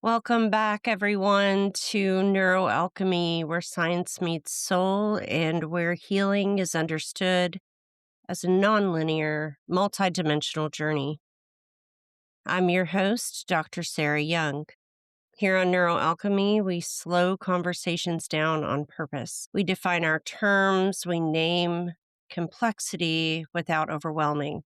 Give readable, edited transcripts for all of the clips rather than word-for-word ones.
Welcome back, everyone, to NeuroAlchemy, where science meets soul and where healing is understood as a nonlinear, multidimensional journey. I'm your host, Dr. Sarah Young. Here on NeuroAlchemy, we slow conversations down on purpose. We define our terms, we name complexity without overwhelming.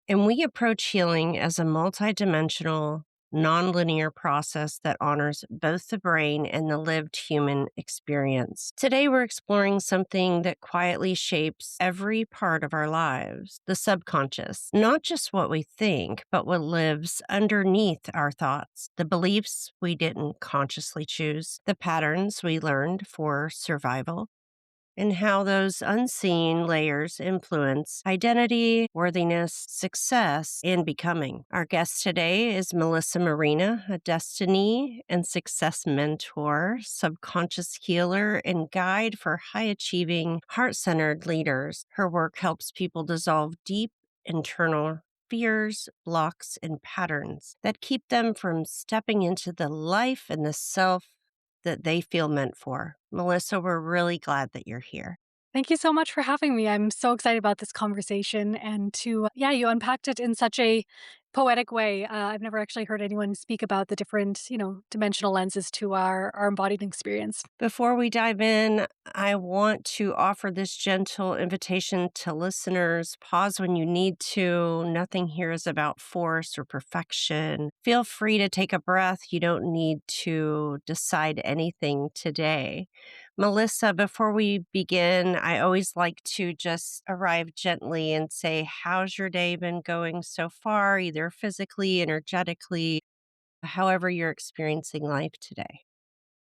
And we approach healing as a multidimensional, nonlinear process that honors both the brain and the lived human experience. Today, we're exploring something that quietly shapes every part of our lives, the subconscious. Not just what we think, but what lives underneath our thoughts, the beliefs we didn't consciously choose, the patterns we learned for survival, and how those unseen layers influence identity, worthiness, success, and becoming. Our guest today is Melissa Marina, a destiny and success mentor, subconscious healer, and guide for high-achieving, heart-centered leaders. Her work helps people dissolve deep internal fears, blocks, and patterns that keep them from stepping into the life and the self that they feel meant for. Melissa, we're really glad that you're here. Thank you so much for having me. I'm so excited about this conversation and you unpacked it in such a poetic way. I've never actually heard anyone speak about the different, dimensional lenses to our embodied experience. Before we dive in, I want to offer this gentle invitation to listeners. Pause when you need to. Nothing here is about force or perfection. Feel free to take a breath. You don't need to decide anything today. Melissa, before we begin, I always like to just arrive gently and say, how's your day been going so far, either physically, energetically, however you're experiencing life today?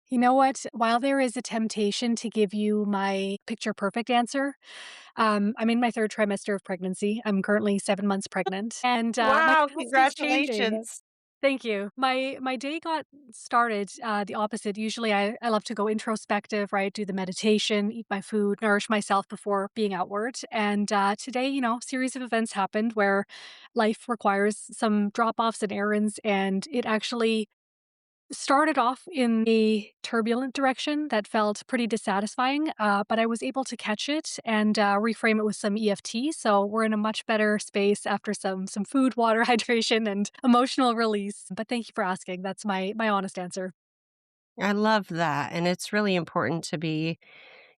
You know what? While there is a temptation to give you my picture perfect answer, I'm in my third trimester of pregnancy. I'm currently 7 months pregnant, and my Wow, constant surrounding. congratulations. Thank you. My day got started the opposite. Usually I love to go introspective, right? Do the meditation, eat my food, nourish myself before being outward. And today, series of events happened where life requires some drop-offs and errands, and it actually started off in a turbulent direction that felt pretty dissatisfying, but I was able to catch it and reframe it with some EFT. So we're in a much better space after some food, water, hydration, and emotional release. But thank you for asking. That's my honest answer. I love that. And it's really important to be,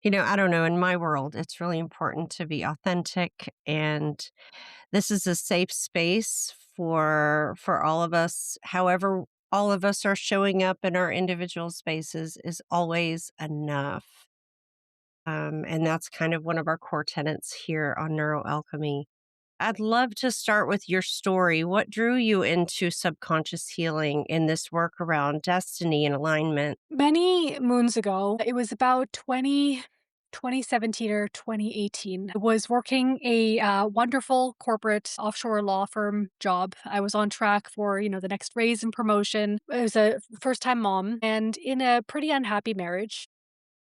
I don't know, in my world, it's really important to be authentic. And this is a safe space for all of us. However, all of us are showing up in our individual spaces is always enough. And that's kind of one of our core tenets here on NeuroAlchemy. I'd love to start with your story. What drew you into subconscious healing in this work around destiny and alignment? Many moons ago, it was about 2017 or 2018. I was working a wonderful corporate offshore law firm job. I was on track for, the next raise and promotion. I was a first time mom and in a pretty unhappy marriage.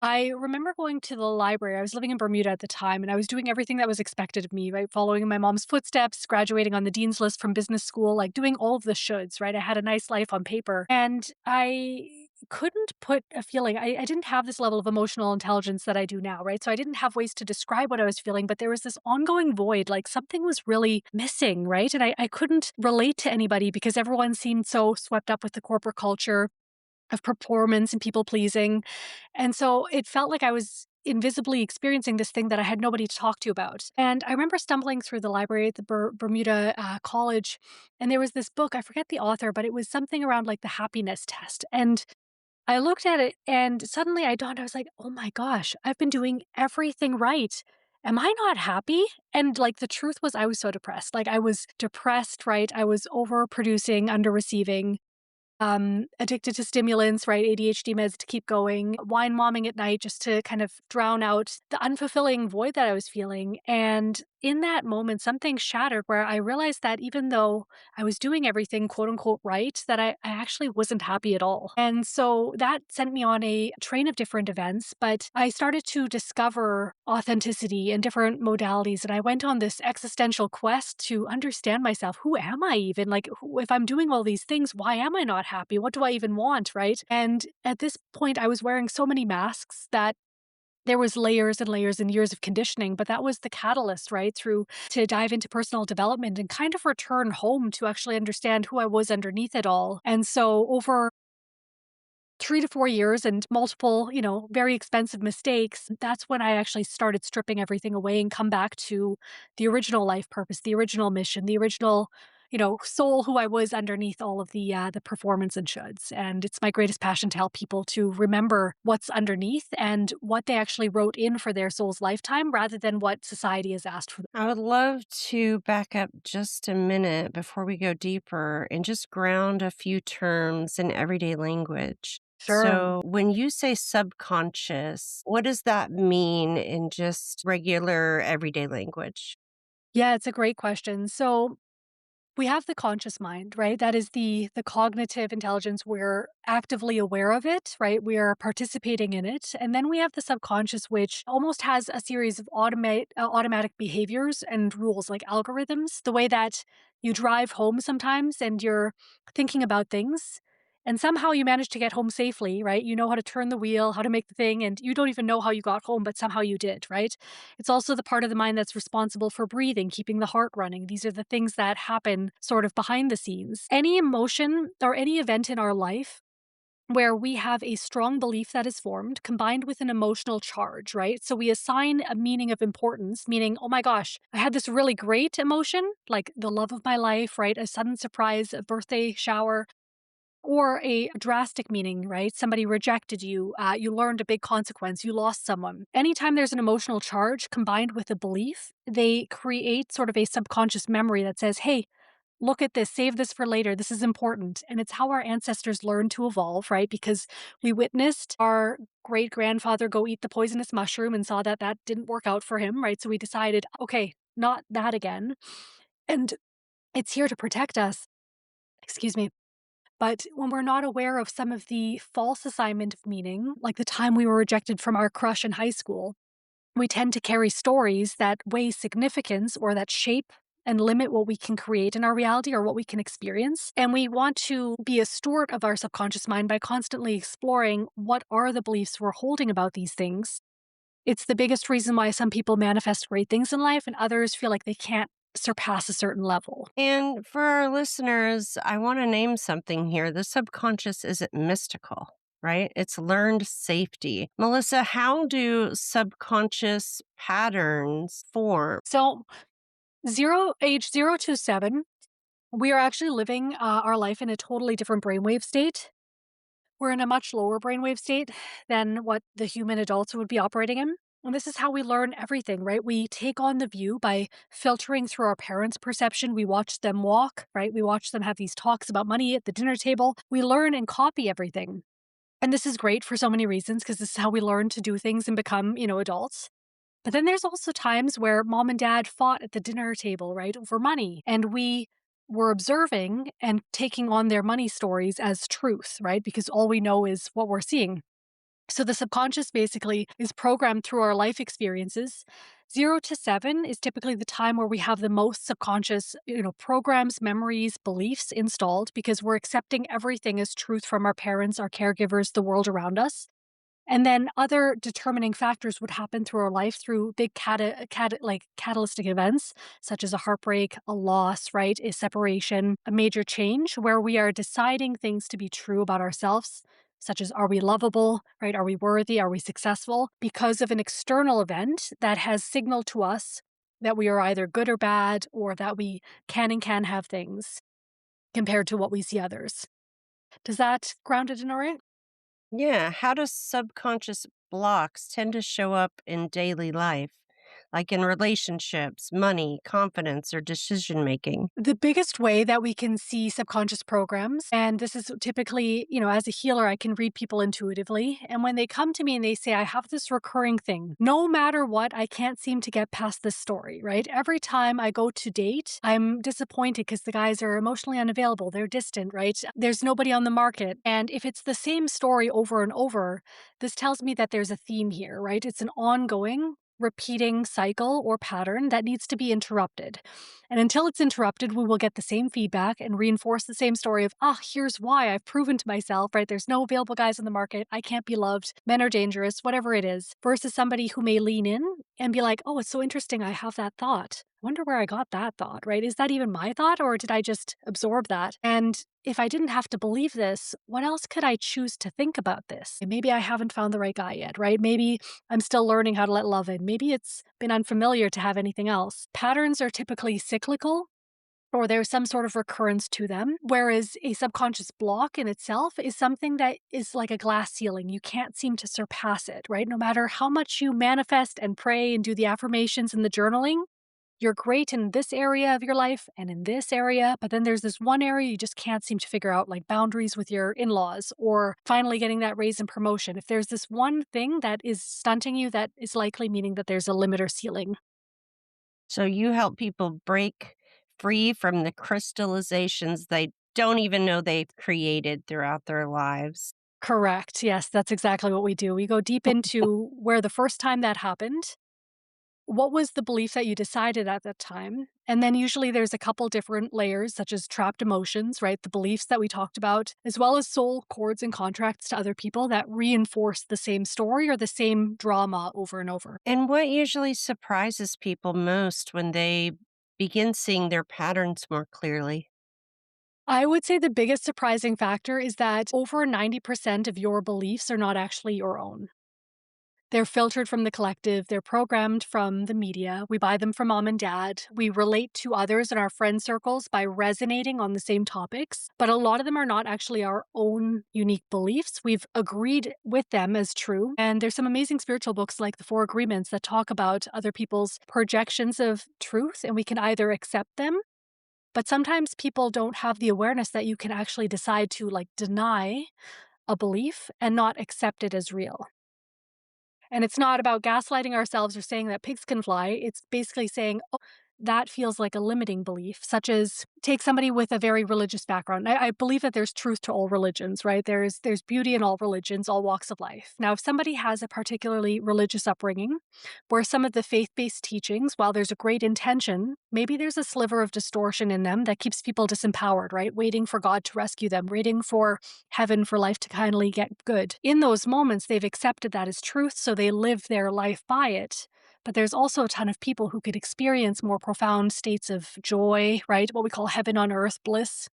I remember going to the library. I was living in Bermuda at the time, and I was doing everything that was expected of me, right? Following in my mom's footsteps, graduating on the dean's list from business school, like doing all of the shoulds, right? I had a nice life on paper. And I couldn't put a feeling, I didn't have this level of emotional intelligence that I do now, right? So I didn't have ways to describe what I was feeling, but there was this ongoing void, like something was really missing, right? And I couldn't relate to anybody because everyone seemed so swept up with the corporate culture of performance and people pleasing. And so it felt like I was invisibly experiencing this thing that I had nobody to talk to about. And I remember stumbling through the library at the Bermuda College, and there was this book, I forget the author, but it was something around like the happiness test. And I looked at it and suddenly I was like, oh my gosh, I've been doing everything right. Am I not happy? And like the truth was, I was so depressed. Like I was depressed, right? I was overproducing, under receiving, addicted to stimulants, right? ADHD meds to keep going, wine momming at night just to kind of drown out the unfulfilling void that I was feeling. And in that moment, something shattered where I realized that even though I was doing everything quote unquote right, that I actually wasn't happy at all. And so that sent me on a train of different events, but I started to discover authenticity in different modalities. And I went on this existential quest to understand myself. Who am I even? Like, if I'm doing all these things, why am I not happy? What do I even want? Right. And at this point, I was wearing so many masks that there was layers and layers and years of conditioning, but that was the catalyst, right, through to dive into personal development and kind of return home to actually understand who I was underneath it all. And so over 3 to 4 years and multiple, very expensive mistakes, that's when I actually started stripping everything away and come back to the original life purpose, the original mission, the original, soul who I was underneath all of the performance and shoulds. And it's my greatest passion to help people to remember what's underneath and what they actually wrote in for their soul's lifetime rather than what society has asked for them. I would love to back up just a minute before we go deeper and just ground a few terms in everyday language. Sure. So, when you say subconscious, what does that mean in just regular everyday language? Yeah, it's a great question. So we have the conscious mind, right? That is the cognitive intelligence. We're actively aware of it, right? We are participating in it. And then we have the subconscious, which almost has a series of automatic behaviors and rules like algorithms, the way that you drive home sometimes and you're thinking about things. And somehow you manage to get home safely, right? You know how to turn the wheel, how to make the thing, and you don't even know how you got home, but somehow you did, right? It's also the part of the mind that's responsible for breathing, keeping the heart running. These are the things that happen sort of behind the scenes. Any emotion or any event in our life where we have a strong belief that is formed combined with an emotional charge, right? So we assign a meaning of importance, meaning, oh my gosh, I had this really great emotion, like the love of my life, right? A sudden surprise, a birthday shower, or a drastic meaning, right? Somebody rejected you, you learned a big consequence, you lost someone. Anytime there's an emotional charge combined with a belief, they create sort of a subconscious memory that says, hey, look at this, save this for later, this is important. And it's how our ancestors learned to evolve, right? Because we witnessed our great grandfather go eat the poisonous mushroom and saw that that didn't work out for him, right? So we decided, okay, not that again. And it's here to protect us. Excuse me. But when we're not aware of some of the false assignment of meaning, like the time we were rejected from our crush in high school, we tend to carry stories that weigh significance or that shape and limit what we can create in our reality or what we can experience. And we want to be a steward of our subconscious mind by constantly exploring what are the beliefs we're holding about these things. It's the biggest reason why some people manifest great things in life and others feel like they can't surpass a certain level. And for our listeners, I want to name something here. The subconscious isn't mystical, right? It's learned safety. Melissa, how do subconscious patterns form? So, age 0 to 7, we are actually living our life in a totally different brainwave state. We're in a much lower brainwave state than what the human adults would be operating in. And this is how we learn everything, right? We take on the view by filtering through our parents' perception. We watch them walk, right? We watch them have these talks about money at the dinner table. We learn and copy everything. And this is great for so many reasons because this is how we learn to do things and become, adults. But then there's also times where mom and dad fought at the dinner table, right, over money. And we were observing and taking on their money stories as truth, right? Because all we know is what we're seeing. So the subconscious basically is programmed through our life experiences. 0 to 7 is typically the time where we have the most subconscious, programs, memories, beliefs installed because we're accepting everything as truth from our parents, our caregivers, the world around us. And then other determining factors would happen through our life through big catalytic events, such as a heartbreak, a loss, right? A separation, a major change where we are deciding things to be true about ourselves, such as are we lovable, right? Are we worthy? Are we successful? Because of an external event that has signaled to us that we are either good or bad or that we can and can have things compared to what we see others. Does that ground it in all right? Yeah, how do subconscious blocks tend to show up in daily life? like in relationships, money, confidence, or decision making? The biggest way that we can see subconscious programs, and this is typically, as a healer, I can read people intuitively. And when they come to me and they say, I have this recurring thing, no matter what, I can't seem to get past this story, right? Every time I go to date, I'm disappointed because the guys are emotionally unavailable. They're distant, right? There's nobody on the market. And if it's the same story over and over, this tells me that there's a theme here, right? It's an ongoing, repeating cycle or pattern that needs to be interrupted. And until it's interrupted, we will get the same feedback and reinforce the same story of, here's why I've proven to myself, right? There's no available guys on the market. I can't be loved. Men are dangerous, whatever it is, versus somebody who may lean in and be like, oh, it's so interesting. I have that thought. Wonder where I got that thought, right? Is that even my thought or did I just absorb that? And if I didn't have to believe this, what else could I choose to think about this? And maybe I haven't found the right guy yet, right? Maybe I'm still learning how to let love in. Maybe it's been unfamiliar to have anything else. Patterns are typically cyclical or there's some sort of recurrence to them, whereas a subconscious block in itself is something that is like a glass ceiling. You can't seem to surpass it, right? No matter how much you manifest and pray and do the affirmations and the journaling, you're great in this area of your life and in this area, but then there's this one area you just can't seem to figure out, like boundaries with your in laws or finally getting that raise and promotion. If there's this one thing that is stunting you, that is likely meaning that there's a limit or ceiling. So you help people break free from the crystallizations they don't even know they've created throughout their lives. Correct. Yes, that's exactly what we do. We go deep into where the first time that happened. What was the belief that you decided at that time? And then usually there's a couple different layers, such as trapped emotions, right? The beliefs that we talked about, as well as soul cords and contracts to other people that reinforce the same story or the same drama over and over. And what usually surprises people most when they begin seeing their patterns more clearly? I would say the biggest surprising factor is that over 90% of your beliefs are not actually your own. They're filtered from the collective, they're programmed from the media, we buy them from mom and dad, we relate to others in our friend circles by resonating on the same topics, but a lot of them are not actually our own unique beliefs. We've agreed with them as true, and there's some amazing spiritual books like The Four Agreements that talk about other people's projections of truth, and we can either accept them, but sometimes people don't have the awareness that you can actually decide to, like, deny a belief and not accept it as real. And it's not about gaslighting ourselves or saying that pigs can fly. It's basically saying, oh, that feels like a limiting belief, such as take somebody with a very religious background. I believe that there's truth to all religions, right? There's beauty in all religions, all walks of life. Now, if somebody has a particularly religious upbringing, where some of the faith-based teachings, while there's a great intention, maybe there's a sliver of distortion in them that keeps people disempowered, right? Waiting for God to rescue them, waiting for heaven for life to kindly get good. In those moments, they've accepted that as truth, so they live their life by it. But there's also a ton of people who could experience more profound states of joy, right? What we call heaven on earth bliss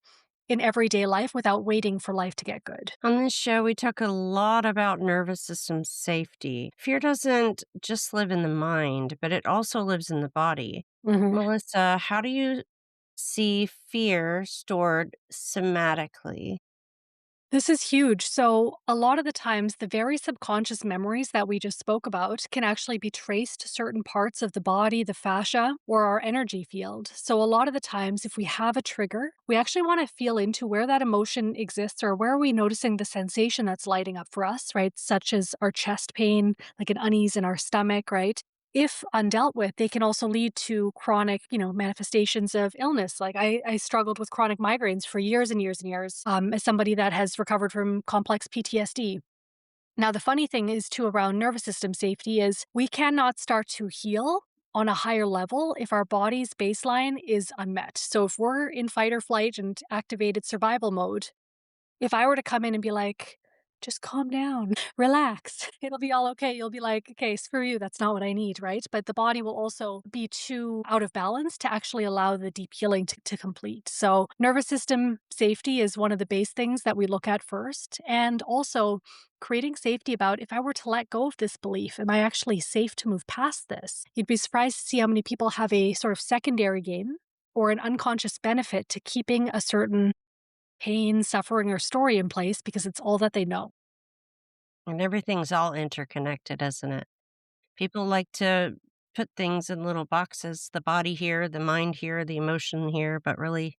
in everyday life without waiting for life to get good. On this show, we talk a lot about nervous system safety. Fear doesn't just live in the mind, but it also lives in the body. Mhm. Melissa, how do you see fear stored somatically? This is huge. So, a lot of the times, the very subconscious memories that we just spoke about can actually be traced to certain parts of the body, the fascia, or our energy field. So, a lot of the times, if we have a trigger, we actually want to feel into where that emotion exists or where are we noticing the sensation that's lighting up for us, right? Such as our chest pain, like an unease in our stomach, right? If undealt with, they can also lead to chronic, manifestations of illness. Like I struggled with chronic migraines for years and years and years as somebody that has recovered from complex PTSD. Now, the funny thing is too around nervous system safety is we cannot start to heal on a higher level if our body's baseline is unmet. So if we're in fight or flight and activated survival mode, if I were to come in and be like, "Just calm down, relax, it'll be all okay," you'll be like, "Okay, screw you, that's not what I need," right? But the body will also be too out of balance to actually allow the deep healing to complete. So nervous system safety is one of the base things that we look at first, and also creating safety about if I were to let go of this belief, am I actually safe to move past this? You'd be surprised to see how many people have a sort of secondary gain or an unconscious benefit to keeping a certain pain, suffering, or story in place because it's all that they know. And everything's all interconnected, isn't it? People like to put things in little boxes, the body here, the mind here, the emotion here, but really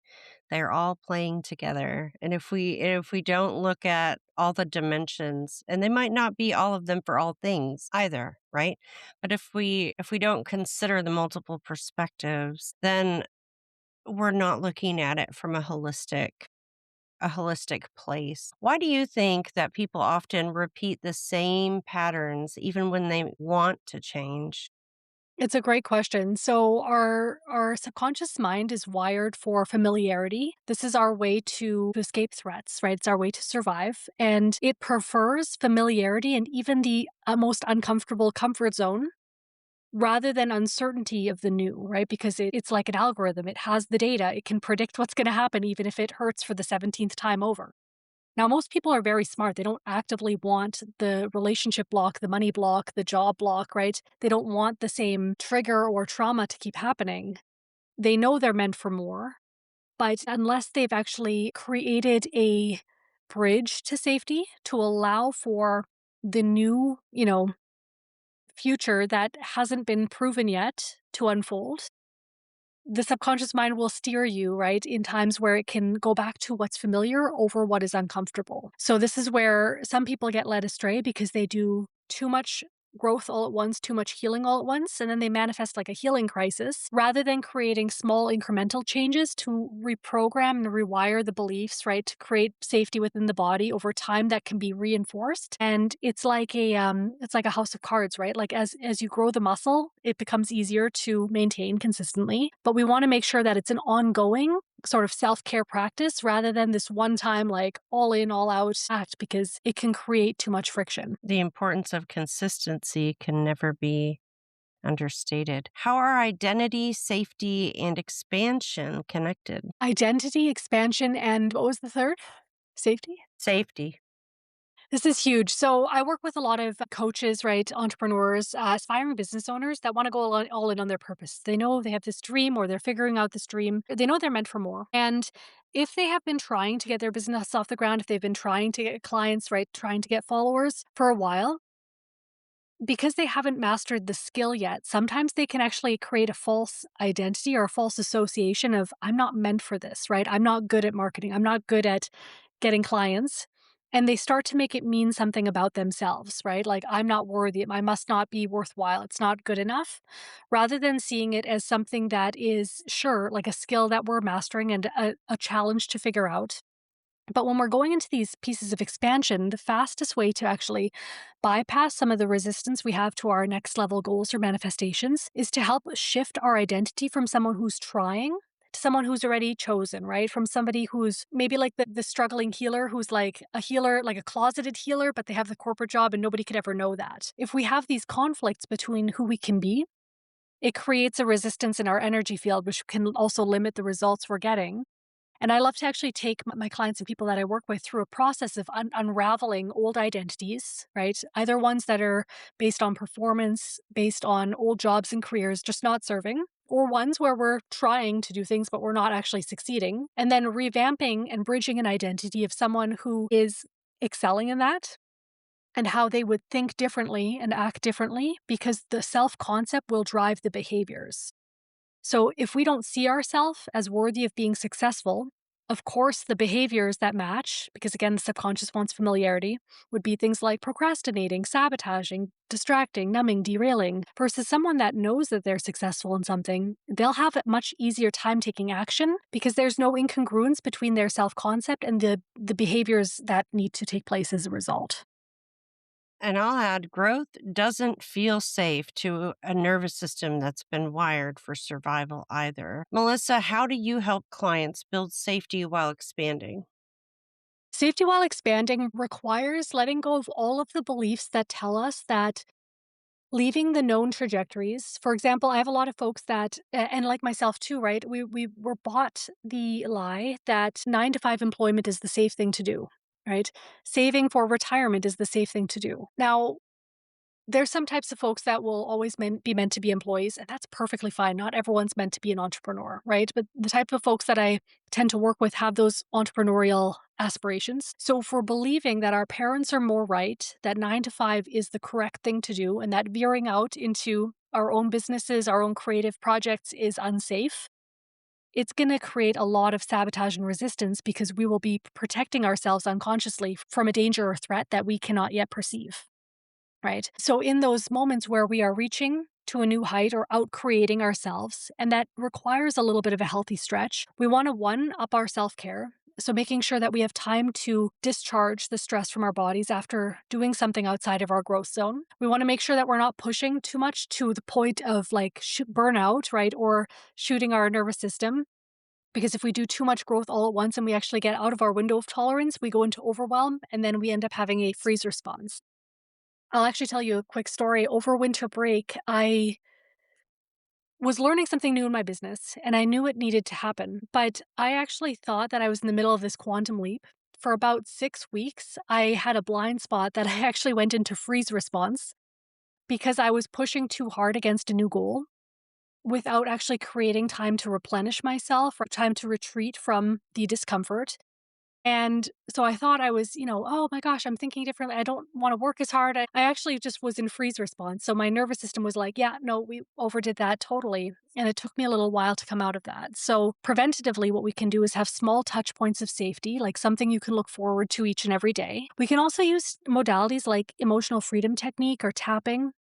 they're all playing together. And if we don't look at all the dimensions, and they might not be all of them for all things either, right? But if we don't consider the multiple perspectives, then we're not looking at it from a holistic place. Why do you think that people often repeat the same patterns even when they want to change? It's a great question. So our subconscious mind is wired for familiarity. This is our way to escape threats, right? It's our way to survive, and it prefers familiarity and even the most uncomfortable comfort zone rather than uncertainty of the new, right? Because it's like an algorithm. It has the data. It can predict what's going to happen even if it hurts for the 17th time over. Now, most people are very smart. They don't actively want the relationship block, the money block, the job block, right? They don't want the same trigger or trauma to keep happening. They know they're meant for more, but unless they've actually created a bridge to safety to allow for the new, future that hasn't been proven yet to unfold, the subconscious mind will steer you, right, in times where it can go back to what's familiar over what is uncomfortable. So, this is where some people get led astray because they do too much growth all at once, too much healing all at once, and then they manifest like a healing crisis rather than creating small incremental changes to reprogram and rewire the beliefs, right, to create safety within the body over time that can be reinforced. And it's like a house of cards, right? Like as you grow the muscle, it becomes easier to maintain consistently, but we want to make sure that it's an ongoing sort of self-care practice rather than this one time like all in all out act, because it can create too much friction. The importance of consistency can never be understated. How are identity, safety, and expansion connected? Identity, expansion, and what was the third? Safety? Safety. This is huge. So I work with a lot of coaches, right? Entrepreneurs, aspiring business owners that want to go all in on their purpose. They know they have this dream or they're figuring out this dream. They know they're meant for more. And if they have been trying to get their business off the ground, if they've been trying to get clients, right? Trying to get followers for a while, because they haven't mastered the skill yet, sometimes they can actually create a false identity or a false association of, I'm not meant for this, right? I'm not good at marketing. I'm not good at getting clients. And they start to make it mean something about themselves, right? Like, I'm not worthy. I must not be worthwhile. It's not good enough. Rather than seeing it as something that is, sure, like a skill that we're mastering and a challenge to figure out. But when we're going into these pieces of expansion, the fastest way to actually bypass some of the resistance we have to our next level goals or manifestations is to help shift our identity from someone who's trying to someone who's already chosen, right? From somebody who's maybe like the struggling healer, who's like a healer, like a closeted healer, but they have the corporate job and nobody could ever know that. If we have these conflicts between who we can be, it creates a resistance in our energy field, which can also limit the results we're getting. And I love to actually take my clients and people that I work with through a process of unraveling old identities, right? Either ones that are based on performance, based on old jobs and careers just not serving, or ones where we're trying to do things but we're not actually succeeding. And then revamping and bridging an identity of someone who is excelling in that and how they would think differently and act differently because the self concept will drive the behaviors. So if we don't see ourselves as worthy of being successful, of course, the behaviors that match, because again, the subconscious wants familiarity, would be things like procrastinating, sabotaging, distracting, numbing, derailing, versus someone that knows that they're successful in something. They'll have a much easier time taking action because there's no incongruence between their self-concept and the behaviors that need to take place as a result. And I'll add, growth doesn't feel safe to a nervous system that's been wired for survival either. Melissa, how do you help clients build safety while expanding? Safety while expanding requires letting go of all of the beliefs that tell us that leaving the known trajectories. For example, I have a lot of folks that, and like myself too, right? We were bought the lie that 9 to 5 employment is the safe thing to do, right? Saving for retirement is the safe thing to do. Now, There's some types of folks that will always be meant to be employees, and that's perfectly fine. Not everyone's meant to be an entrepreneur, right? But the type of folks that I tend to work with have those entrepreneurial aspirations. So if we're believing that our parents are more right, that 9 to 5 is the correct thing to do, and that veering out into our own businesses, our own creative projects is unsafe, it's going to create a lot of sabotage and resistance because we will be protecting ourselves unconsciously from a danger or threat that we cannot yet perceive. Right. So, in those moments where we are reaching to a new height or out creating ourselves, and that requires a little bit of a healthy stretch, we want to one, up our self care. So, making sure that we have time to discharge the stress from our bodies after doing something outside of our growth zone. We want to make sure that we're not pushing too much to the point of like burnout, right? Or shooting our nervous system. Because if we do too much growth all at once and we actually get out of our window of tolerance, we go into overwhelm and then we end up having a freeze response. I'll actually tell you a quick story. Over winter break, I was learning something new in my business and I knew it needed to happen. But I actually thought that I was in the middle of this quantum leap. For about 6 weeks, I had a blind spot that I actually went into freeze response because I was pushing too hard against a new goal without actually creating time to replenish myself or time to retreat from the discomfort. And so I thought I was, oh my gosh, I'm thinking differently. I don't want to work as hard. I actually just was in freeze response. So my nervous system was like, yeah, no, we overdid that totally. And it took me a little while to come out of that. So preventatively, what we can do is have small touch points of safety, like something you can look forward to each and every day. We can also use modalities like emotional freedom technique or tapping,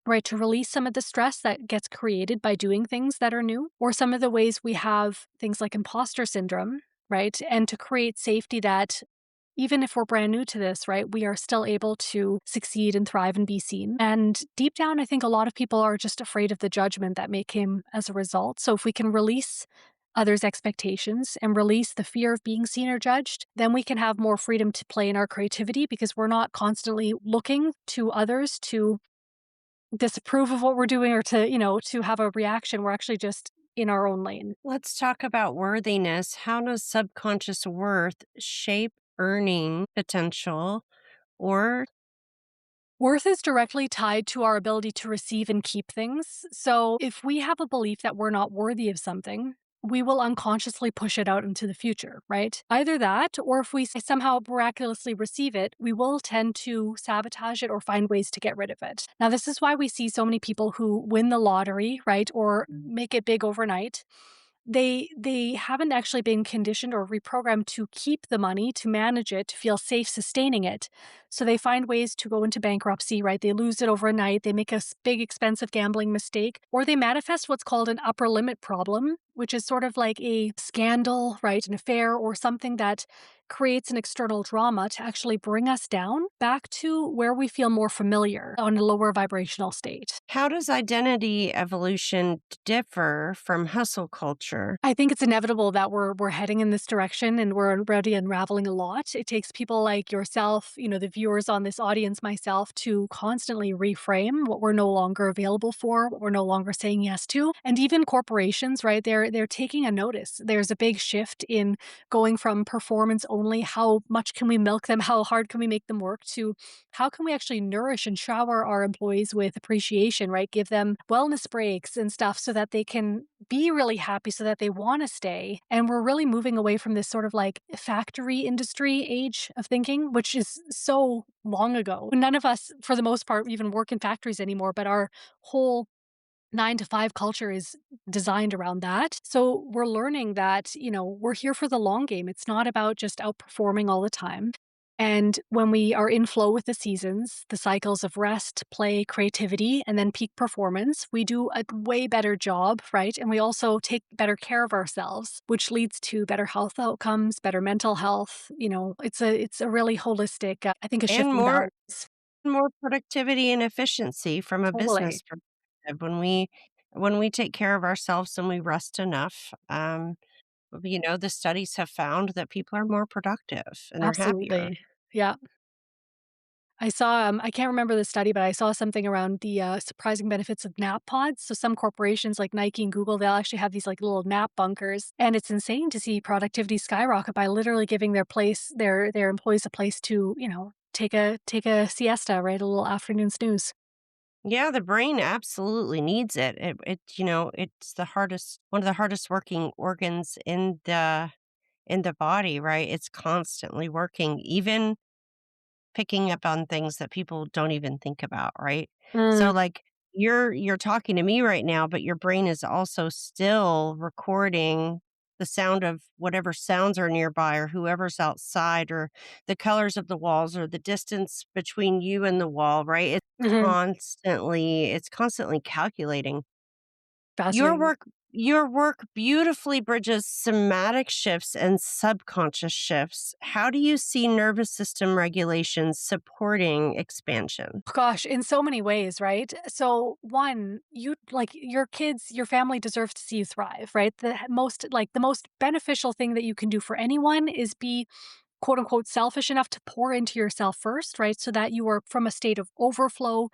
right, to release some of the stress that gets created by doing things that are new, or some of the ways we have things like imposter syndrome, right? And to create safety that even if we're brand new to this, right, we are still able to succeed and thrive and be seen. And deep down, I think a lot of people are just afraid of the judgment that may come as a result. So if we can release others' expectations and release the fear of being seen or judged, then we can have more freedom to play in our creativity because we're not constantly looking to others to disapprove of what we're doing or to, to have a reaction. We're actually just in our own lane. Let's talk about worthiness. How does subconscious worth shape earning potential or Worth is directly tied to our ability to receive and keep things. So if we have a belief that we're not worthy of something, we will unconsciously push it out into the future, right? Either that, or if we somehow miraculously receive it, we will tend to sabotage it or find ways to get rid of it. Now, this is why we see so many people who win the lottery, right, or make it big overnight. They haven't actually been conditioned or reprogrammed to keep the money, to manage it, to feel safe sustaining it. So they find ways to go into bankruptcy, right? They lose it overnight. They make a big, expensive gambling mistake, or they manifest what's called an upper limit problem, which is sort of like a scandal, right? An affair or something that creates an external drama to actually bring us down back to where we feel more familiar on a lower vibrational state. how does identity evolution differ from hustle culture? I think it's inevitable that we're heading in this direction and we're already unraveling a lot. It takes people like yourself, the viewers on this audience, myself, to constantly reframe what we're no longer available for, what we're no longer saying yes to. And even corporations, right? They're taking a notice. There's a big shift in going from performance only, how much can we milk them, how hard can we make them work, to how can we actually nourish and shower our employees with appreciation, right? Give them wellness breaks and stuff so that they can be really happy, so that they want to stay. And we're really moving away from this sort of like factory industry age of thinking, which is so long ago. None of us, for the most part, even work in factories anymore, but our whole 9 to 5 culture is designed around that. So we're learning that, we're here for the long game. It's not about just outperforming all the time. And when we are in flow with the seasons, the cycles of rest, play, creativity, and then peak performance, we do a way better job, right? And we also take better care of ourselves, which leads to better health outcomes, better mental health. It's a really holistic, I think, a shift And in more balance. more productivity and efficiency from a business Totally. perspective when we take care of ourselves and we rest enough. The studies have found that people are more productive and they're happier. Absolutely. Yeah. I saw, I can't remember the study, but I saw something around the surprising benefits of nap pods. So some corporations like Nike and Google, they'll actually have these like little nap bunkers. And it's insane to see productivity skyrocket by literally giving their employees a place to, take a siesta, right? A little afternoon snooze. Yeah, the brain absolutely needs it. It's the hardest one of the hardest working organs in the body, right? It's constantly working, even picking up on things that people don't even think about, right? So, Mm, like, you're talking to me right now, but your brain is also still recording the sound of whatever sounds are nearby or whoever's outside or the colors of the walls or the distance between you and the wall, right? mhm. It's constantly calculating. Your Fascinating. work your work beautifully bridges somatic shifts and subconscious shifts. How do you see nervous system regulations supporting expansion? Gosh, in so many ways, right? So, one, you like your kids, your family deserves to see you thrive, right? The most beneficial thing that you can do for anyone is be quote unquote selfish enough to pour into yourself first, right? So that you are from a state of overflow,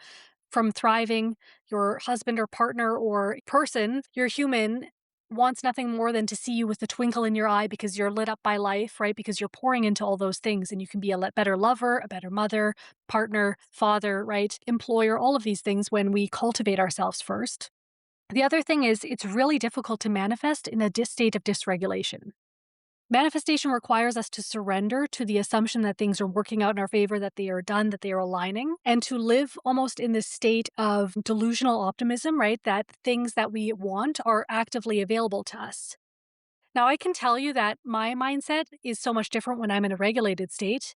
from thriving. Your husband or partner or person, your human, wants nothing more than to see you with the twinkle in your eye because you're lit up by life, right? Because you're pouring into all those things and you can be a better lover, a better mother, partner, father, right? Employer, all of these things when we cultivate ourselves first. The other thing is it's really difficult to manifest in a state of dysregulation. Manifestation requires us to surrender to the assumption that things are working out in our favor, that they are done, that they are aligning, and to live almost in this state of delusional optimism, right? That things that we want are actively available to us. Now, I can tell you that my mindset is so much different when I'm in a regulated state.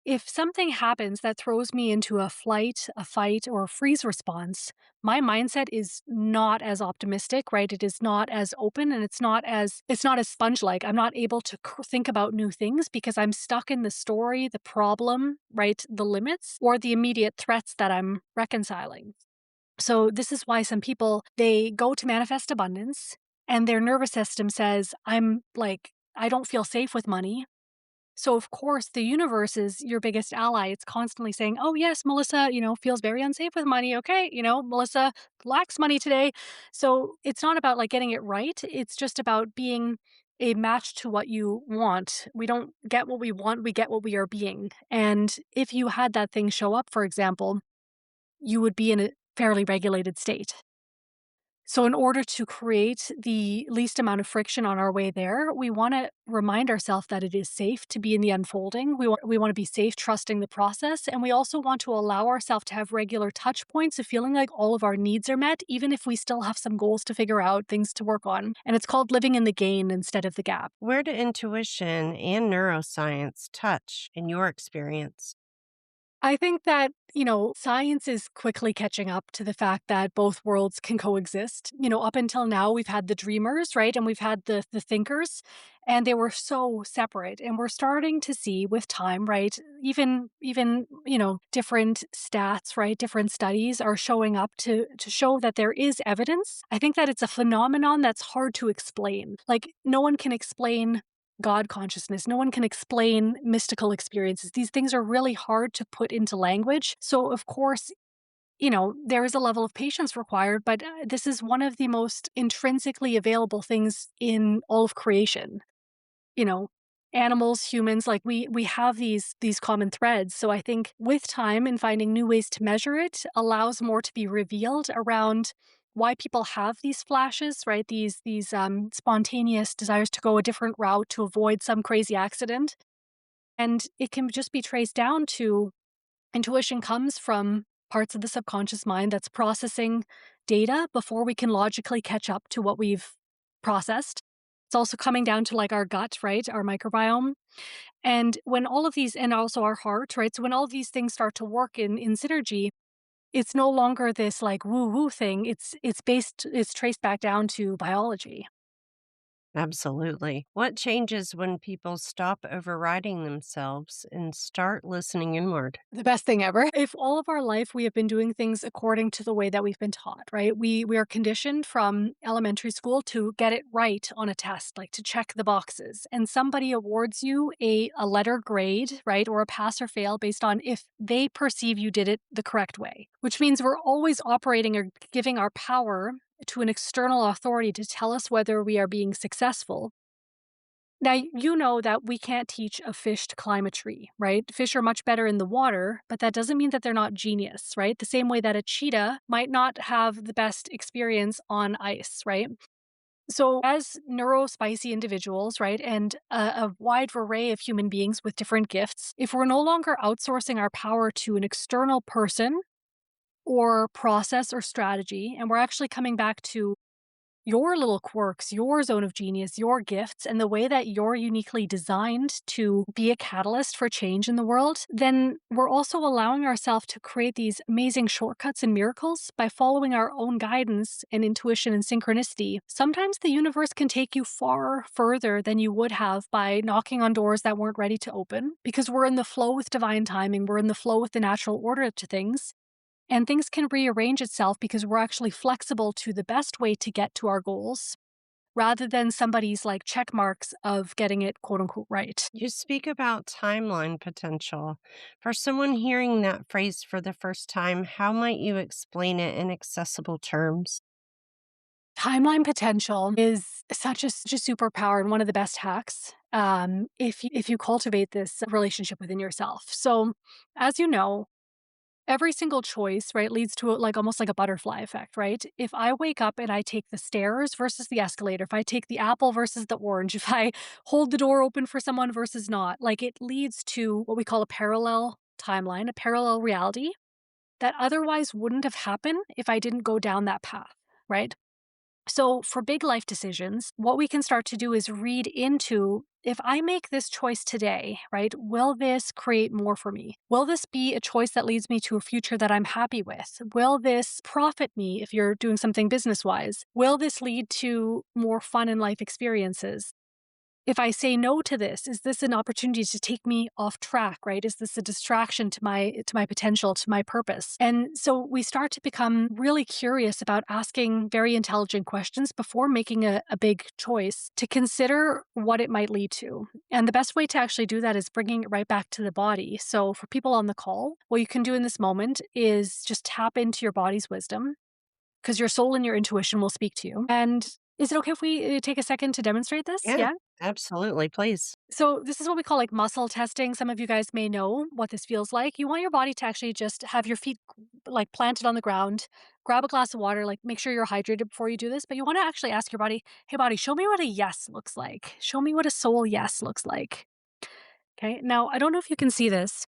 If something happens that throws me into a flight, a fight, or a freeze response, my mindset is not as optimistic, right? It is not as open and it's not as sponge-like. I'm not able to think about new things because I'm stuck in the story, the problem, right? The limits or the immediate threats that I'm reconciling. So this is why some people they go to manifest abundance and their nervous system says, I don't feel safe with money, so of course, the universe is your biggest ally. It's constantly saying, "Oh yes, Melissa, feels very unsafe with money. Okay, Melissa lacks money today." So it's not about like getting it right. It's just about being a match to what you want. We don't get what we want, we get what we are being. And if you had that thing show up, for example, you would be in a fairly regulated state. So, in order to create the least amount of friction on our way there, we want to remind ourselves that it is safe to be in the unfolding. We want to be safe trusting the process. And we also want to allow ourselves to have regular touch points of feeling like all of our needs are met, even if we still have some goals to figure out, things to work on. And it's called living in the gain instead of the gap. Where do intuition and neuroscience touch in your experience? I think that, science is quickly catching up to the fact that both worlds can coexist. Up until now, we've had the dreamers, right? And we've had the thinkers, and they were so separate. And we're starting to see with time, right? Even different stats, right? Different studies are showing up to show that there is evidence. I think that it's a phenomenon that's hard to explain. Like, no one can explain God consciousness. No one can explain mystical experiences. These things are really hard to put into language. So, of course, there is a level of patience required, but this is one of the most intrinsically available things in all of creation. You know, Animals, humans, like we have these common threads. So I think with time and finding new ways to measure it allows more to be revealed around why people have these flashes, right? These spontaneous desires to go a different route to avoid some crazy accident. And it can just be traced down to intuition comes from parts of the subconscious mind that's processing data before we can logically catch up to what we've processed. It's also coming down to like our gut, right? Our microbiome. And when all of these, and also our heart, right? So when all of these things start to work in synergy, it's no longer this like woo woo thing. It's traced back down to biology. Absolutely. What changes when people stop overriding themselves and start listening inward? The best thing ever. If all of our life we have been doing things according to the way that we've been taught, right? We are conditioned from elementary school to get it right on a test, like to check the boxes. And somebody awards you a letter grade, right? Or a pass or fail based on if they perceive you did it the correct way, which means we're always operating or giving our power to an external authority to tell us whether we are being successful. Now, you know that we can't teach a fish to climb a tree, right? Fish are much better in the water, but that doesn't mean that they're not genius, right? The same way that a cheetah might not have the best experience on ice, right? So, as neurospicy individuals, right, and a wide array of human beings with different gifts, if we're no longer outsourcing our power to an external person or process or strategy, and we're actually coming back to your little quirks, your zone of genius, your gifts, and the way that you're uniquely designed to be a catalyst for change in the world, then we're also allowing ourselves to create these amazing shortcuts and miracles by following our own guidance and intuition and synchronicity. Sometimes the universe can take you far further than you would have by knocking on doors that weren't ready to open because we're in the flow with divine timing, we're in the flow with the natural order to things. And things can rearrange itself because we're actually flexible to the best way to get to our goals rather than somebody's like check marks of getting it quote unquote right. You speak about timeline potential. For someone hearing that phrase for the first time, how might you explain it in accessible terms? Timeline potential is such a superpower and one of the best hacks if you cultivate this relationship within yourself. So, as you know, every single choice, right, leads to like almost like a butterfly effect, right? If I wake up and I take the stairs versus the escalator, if I take the apple versus the orange, if I hold the door open for someone versus not, like it leads to what we call a parallel timeline, a parallel reality that otherwise wouldn't have happened if I didn't go down that path, right? So, for big life decisions, what we can start to do is read into if I make this choice today, right, will this create more for me? Will this be a choice that leads me to a future that I'm happy with? Will this profit me if you're doing something business wise? Will this lead to more fun in life experiences? If I say no to this, is this an opportunity to take me off track, right? Is this a distraction to my potential, to my purpose? And so we start to become really curious about asking very intelligent questions before making a big choice to consider what it might lead to. And the best way to actually do that is bringing it right back to the body. So for people on the call, what you can do in this moment is just tap into your body's wisdom because your soul and your intuition will speak to you. And is it okay if we take a second to demonstrate this? Yeah, Yeah. absolutely. Please. So this is what we call like muscle testing. Some of you guys may know what this feels like. You want your body to actually just have your feet like planted on the ground, grab a glass of water, like make sure you're hydrated before you do this, but you want to actually ask your body, "Hey body, show me what a yes looks like. Show me what a soul yes looks like." Okay? Now, I don't know if you can see this,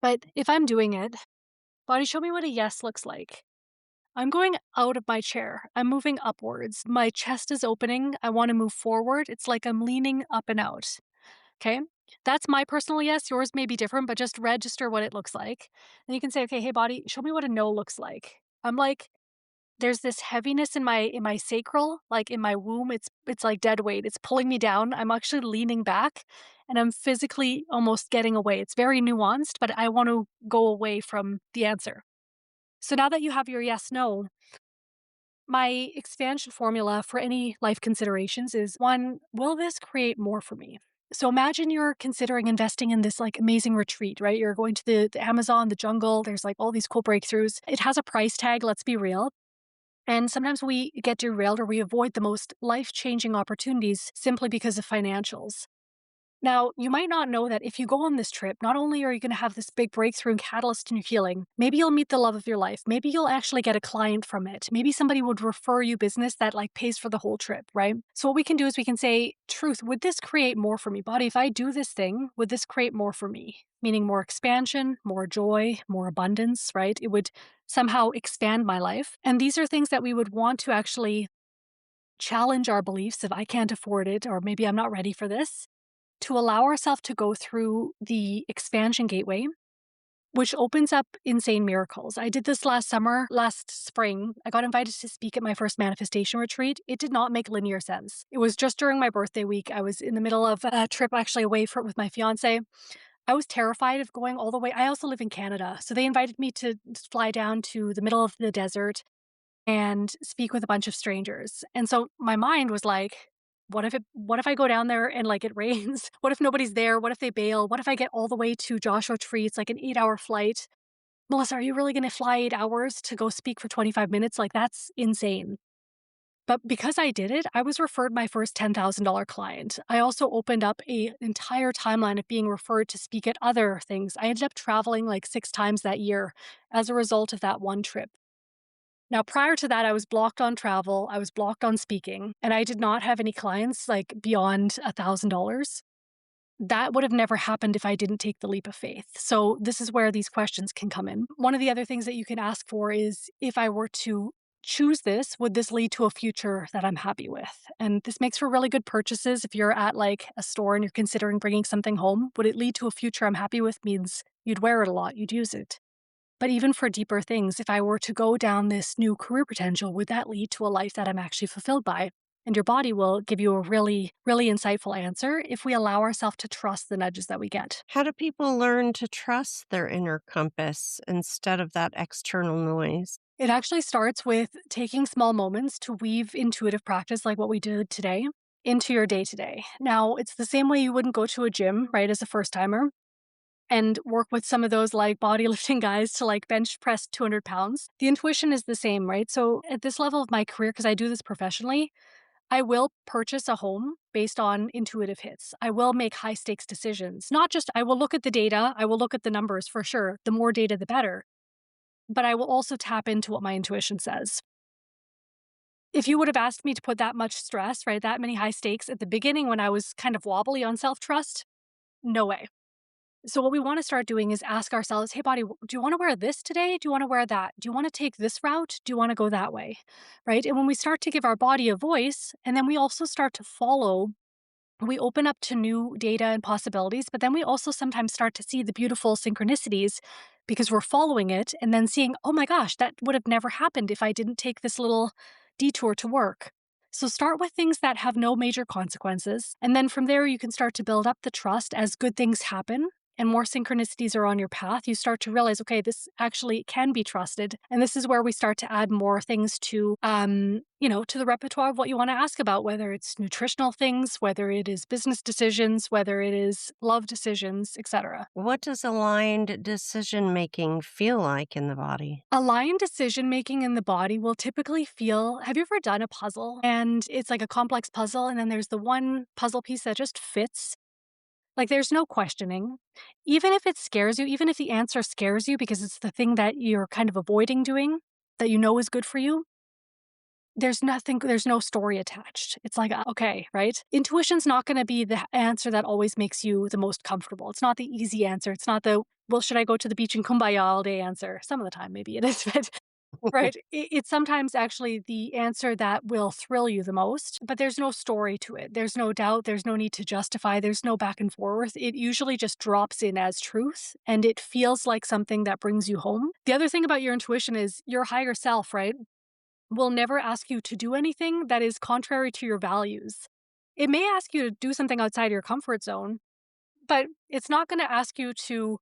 but if I'm doing it, body, show me what a yes looks like. I'm going out of my chair. I'm moving upwards. My chest is opening. I want to move forward. It's like I'm leaning up and out. Okay. That's my personal yes. Yours may be different, but just register what it looks like. And you can say, okay, hey body, show me what a no looks like. I'm like, there's this heaviness in my sacral, like in my womb. It's like dead weight. It's pulling me down. I'm actually leaning back and I'm physically almost getting away. It's very nuanced, but I want to go away from the answer. So now that you have your yes, no, my expansion formula for any life considerations is one, will this create more for me? So imagine you're considering investing in this like amazing retreat, right? You're going to the Amazon, the jungle, there's like all these cool breakthroughs. It has a price tag, let's be real. And sometimes we get derailed or we avoid the most life changing opportunities simply because of financials. Now, you might not know that if you go on this trip, not only are you going to have this big breakthrough and catalyst in your healing, maybe you'll meet the love of your life. Maybe you'll actually get a client from it. Maybe somebody would refer you business that like pays for the whole trip, right? So what we can do is we can say, truth, would this create more for me? Body, if I do this thing, would this create more for me? Meaning more expansion, more joy, more abundance, right? It would somehow expand my life. And these are things that we would want to actually challenge our beliefs if I can't afford it, or maybe I'm not ready for this to allow ourselves to go through the expansion gateway, which opens up insane miracles. I did this last spring. I got invited to speak at my first manifestation retreat. It did not make linear sense. It was just during my birthday week. I was in the middle of a trip actually away with my fiance. I was terrified of going all the way. I also live in Canada. So they invited me to fly down to the middle of the desert and speak with a bunch of strangers. And so my mind was like, what if I go down there and like it rains? What if nobody's there? What if they bail? What if I get all the way to Joshua Tree? It's like an 8-hour flight. Melissa, are you really going to fly 8 hours to go speak for 25 minutes? Like that's insane. But because I did it, I was referred my first $10,000 client. I also opened up a entire timeline of being referred to speak at other things. I ended up traveling like 6 times that year as a result of that one trip. Now, prior to that, I was blocked on travel, I was blocked on speaking, and I did not have any clients like beyond $1,000. That would have never happened if I didn't take the leap of faith. So, this is where these questions can come in. One of the other things that you can ask for is, if I were to choose this, would this lead to a future that I'm happy with? And this makes for really good purchases. If you're at like a store and you're considering bringing something home, would it lead to a future I'm happy with? Means you'd wear it a lot, you'd use it. But even for deeper things, if I were to go down this new career potential, would that lead to a life that I'm actually fulfilled by? And your body will give you a really, really insightful answer if we allow ourselves to trust the nudges that we get. How do people learn to trust their inner compass instead of that external noise? It actually starts with taking small moments to weave intuitive practice like what we did today into your day to day. Now, it's the same way you wouldn't go to a gym, right, as a first timer and work with some of those like body lifting guys to like bench press 200 pounds. The intuition is the same, right? So at this level of my career, because I do this professionally, I will purchase a home based on intuitive hits. I will make high stakes decisions. Not just, I will look at the data, I will look at the numbers for sure. The more data, the better. But I will also tap into what my intuition says. If you would have asked me to put that much stress, right, that many high stakes at the beginning when I was kind of wobbly on self trust, no way. So what we want to start doing is ask ourselves, hey, body, do you want to wear this today? Do you want to wear that? Do you want to take this route? Do you want to go that way? Right. And when we start to give our body a voice, and then we also start to follow, we open up to new data and possibilities, but then we also sometimes start to see the beautiful synchronicities because we're following it and then seeing, oh my gosh, that would have never happened if I didn't take this little detour to work. So start with things that have no major consequences. And then from there, you can start to build up the trust as good things happen and more synchronicities are on your path. You start to realize, okay, this actually can be trusted. And this is where we start to add more things to, to the repertoire of what you want to ask about, whether it's nutritional things, whether it is business decisions, whether it is love decisions, etc. What does aligned decision making feel like in the body? Aligned decision making in the body will typically feel, have you ever done a puzzle and it's like a complex puzzle and then there's the one puzzle piece that just fits? Like there's no questioning. Even if it scares you, even if the answer scares you because it's the thing that you're kind of avoiding doing, that you know is good for you, there's no story attached. It's like, okay, right? Intuition's not going to be the answer that always makes you the most comfortable. It's not the easy answer. It's not the, well, should I go to the beach and kumbaya all day answer? Some of the time, maybe it is, but right. It's sometimes actually the answer that will thrill you the most, but there's no story to it. There's no doubt. There's no need to justify. There's no back and forth. It usually just drops in as truth and it feels like something that brings you home. The other thing about your intuition is your higher self, right, will never ask you to do anything that is contrary to your values. It may ask you to do something outside your comfort zone, but it's not going to ask you to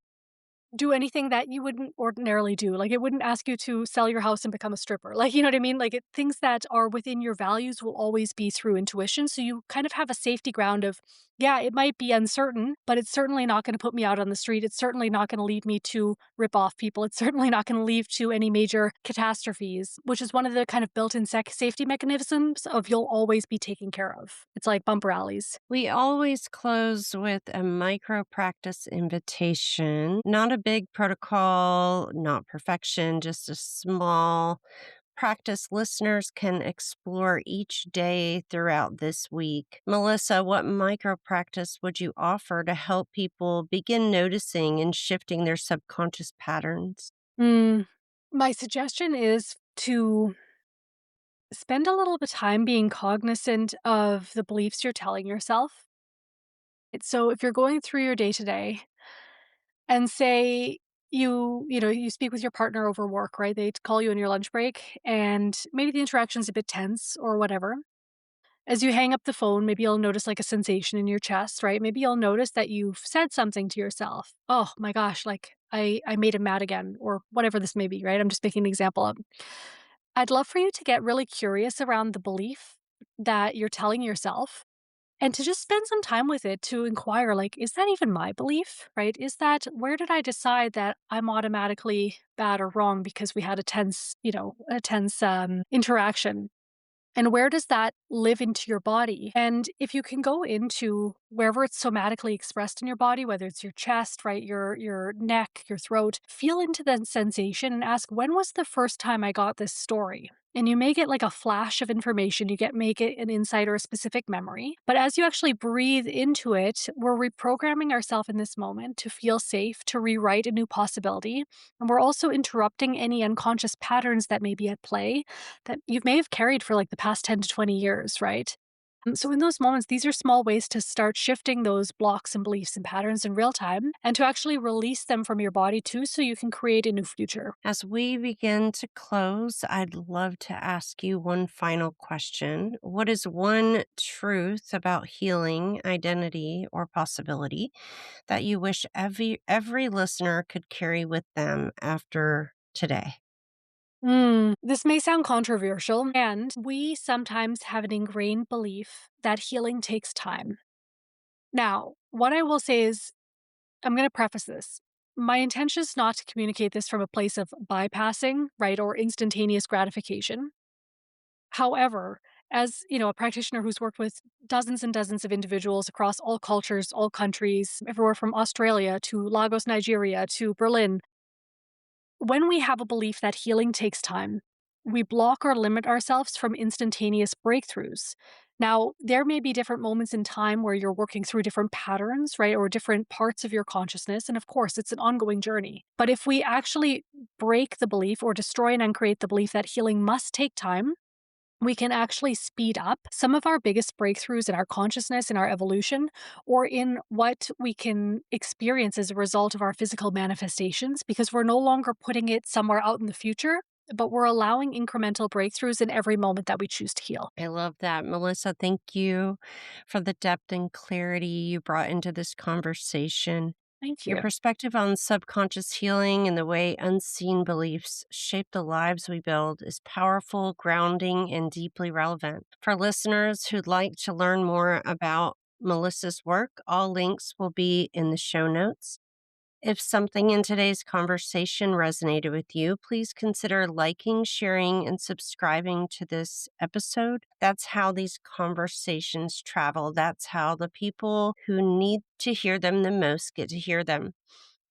do anything that you wouldn't ordinarily do. Like, it wouldn't ask you to sell your house and become a stripper. Like, you know what I mean? Like, things that are within your values will always be through intuition. So you kind of have a safety ground of, yeah, it might be uncertain, but it's certainly not going to put me out on the street. It's certainly not going to lead me to rip off people. It's certainly not going to lead to any major catastrophes, which is one of the kind of built-in safety mechanisms of you'll always be taken care of. It's like bumper alleys. We always close with a micro practice invitation, not a big protocol, not perfection, just a small practice listeners can explore each day throughout this week. Melissa, what micro practice would you offer to help people begin noticing and shifting their subconscious patterns? Mm. My suggestion is to spend a little bit of time being cognizant of the beliefs you're telling yourself. So if you're going through your day to day and say you speak with your partner over work, right? They call you on your lunch break and maybe the interaction's a bit tense or whatever. As you hang up the phone, maybe you'll notice like a sensation in your chest, right? Maybe you'll notice that you've said something to yourself. Oh my gosh, like I made him mad again or whatever this may be, right? I'm just making an example of. I'd love for you to get really curious around the belief that you're telling yourself and to just spend some time with it to inquire, like, is that even my belief, right? Is that, where did I decide that I'm automatically bad or wrong because we had a tense interaction? And where does that live into your body? And if you can go into wherever it's somatically expressed in your body, whether it's your chest, right, your neck, your throat, feel into that sensation and ask, when was the first time I got this story? And you may get like a flash of information, make it an insight or a specific memory. But as you actually breathe into it, we're reprogramming ourselves in this moment to feel safe, to rewrite a new possibility. And we're also interrupting any unconscious patterns that may be at play that you may have carried for like the past 10 to 20 years, right? So, in those moments, these are small ways to start shifting those blocks and beliefs and patterns in real time and to actually release them from your body too, so you can create a new future. As we begin to close, I'd love to ask you one final question. What is one truth about healing, identity, or possibility that you wish every listener could carry with them after today? This may sound controversial, and we sometimes have an ingrained belief that healing takes time. Now, what I will say is, I'm going to preface this. My intention is not to communicate this from a place of bypassing, right, or instantaneous gratification. However, as you know, a practitioner who's worked with dozens and dozens of individuals across all cultures, all countries, everywhere from Australia to Lagos, Nigeria to Berlin, when we have a belief that healing takes time, we block or limit ourselves from instantaneous breakthroughs. Now, there may be different moments in time where you're working through different patterns, right, or different parts of your consciousness. And of course, it's an ongoing journey. But if we actually break the belief or destroy and uncreate the belief that healing must take time, we can actually speed up some of our biggest breakthroughs in our consciousness, in our evolution, or in what we can experience as a result of our physical manifestations, because we're no longer putting it somewhere out in the future, but we're allowing incremental breakthroughs in every moment that we choose to heal. I love that. Melissa, thank you for the depth and clarity you brought into this conversation. Thank Your you. perspective on subconscious healing and the way unseen beliefs shape the lives we build is powerful, grounding, and deeply relevant. For listeners who'd like to learn more about Melissa's work, all links will be in the show notes. If something in today's conversation resonated with you, please consider liking, sharing, and subscribing to this episode. That's how these conversations travel. That's how the people who need to hear them the most get to hear them.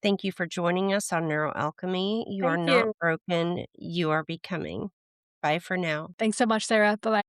Thank you for joining us on NeuroAlchemy. You are Thank not you. broken, you are becoming. Bye for now. Thanks so much, Sarah. Bye bye.